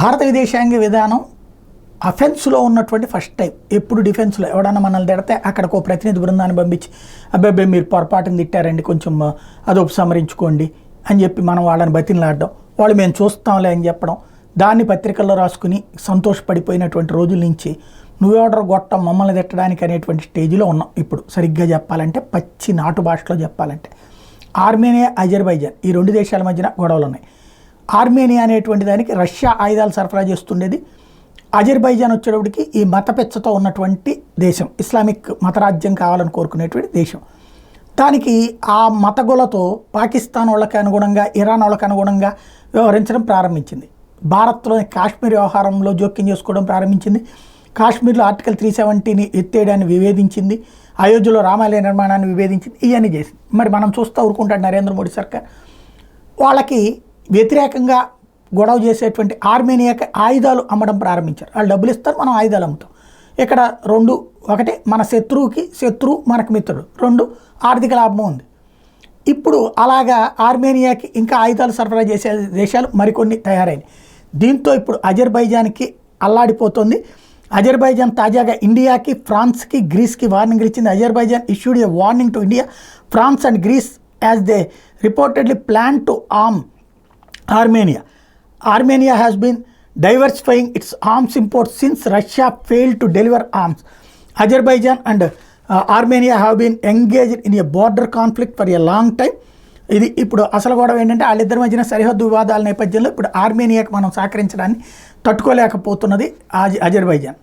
భారత విదేశాంగ విధానం అఫెన్స్లో ఉన్నటువంటి ఫస్ట్ టైం. ఎప్పుడు డిఫెన్స్లో ఎవడన్నా మనల్ని తిడితే అక్కడికి ఒక ప్రతినిధి బృందాన్ని పంపించి అబ్బాయి మీరు పొరపాటును తిట్టారండి, కొంచెం అది ఉపసంహరించుకోండి అని చెప్పి మనం వాళ్ళని బతిలాడడం, వాళ్ళు మేము చూస్తాంలే అని చెప్పడం, దాన్ని పత్రికల్లో రాసుకుని సంతోషపడిపోయినటువంటి రోజుల నుంచి నువ్వెవడరు గొట్టం మమ్మల్ని తిట్టడానికి అనేటువంటి స్టేజ్లో ఉన్నాం ఇప్పుడు. సరిగ్గా చెప్పాలంటే పచ్చి నాటు భాషలో చెప్పాలంటే ఆర్మేనియా, అజర్బైజాన్ ఈ రెండు దేశాల మధ్యన గొడవలు ఉన్నాయి. ఆర్మేనియా అనేటువంటి దానికి రష్యా ఆయుధాలు సరఫరా చేస్తుండేది. అజర్బైజాన్ వచ్చేటప్పటికి ఈ మతపెచ్చతో ఉన్నటువంటి దేశం, ఇస్లామిక్ మతరాజ్యం కావాలని కోరుకునేటువంటి దేశం. దానికి ఆ మతగులతో పాకిస్తాన్ వాళ్ళకి అనుగుణంగా, ఇరాన్ వాళ్ళకి అనుగుణంగా వ్యవహరించడం ప్రారంభించింది. భారత్లోని కాశ్మీర్ వ్యవహారంలో జోక్యం చేసుకోవడం ప్రారంభించింది. కాశ్మీర్లో ఆర్టికల్ 370ని ఎత్తేయడాన్ని వివేదించింది. అయోధ్యలో రామాలయ నిర్మాణాన్ని వివేదించింది. ఇవన్నీ చేసింది. మరి మనం చూస్తూ ఊరుకుంటాడు నరేంద్ర మోడీ సర్కార్. వాళ్ళకి వ్యతిరేకంగా గొడవ చేసేటువంటి ఆర్మేనియాకి ఆయుధాలు అమ్మడం ప్రారంభించారు. వాళ్ళు డబ్బులు ఇస్తారు, మనం ఆయుధాలు అమ్ముతాం. ఇక్కడ రెండు, ఒకటి మన శత్రువుకి శత్రువు, మనకు మిత్రుడు, రెండు ఆర్థిక లాభం ఉంది. ఇప్పుడు అలాగా ఆర్మేనియాకి ఇంకా ఆయుధాలు సరఫరా చేసే దేశాలు మరికొన్ని తయారైనవి. దీంతో ఇప్పుడు అజర్బైజాన్కి అల్లాడిపోతుంది. అజర్బైజాన్ తాజాగా ఇండియాకి, ఫ్రాన్స్కి, గ్రీస్కి వార్నింగ్ ఇచ్చింది. Azerbaijan issued a warning to India, France and Greece as they reportedly plan to arm Armenia. Armenia has been diversifying its arms imports since Russia failed to deliver arms. Azerbaijan and Armenia have been engaged in a border conflict for a long time. ఇది ఇప్పుడు అసలు గొడవ ఏంటంటే వాళ్ళిద్దరి మధ్యన సరిహద్దు వివాదాల నేపథ్యంలో ఇప్పుడు ఆర్మేనియాకి మనం సహకరించడాన్ని తట్టుకోలేకపోతున్నది అజర్బైజాన్.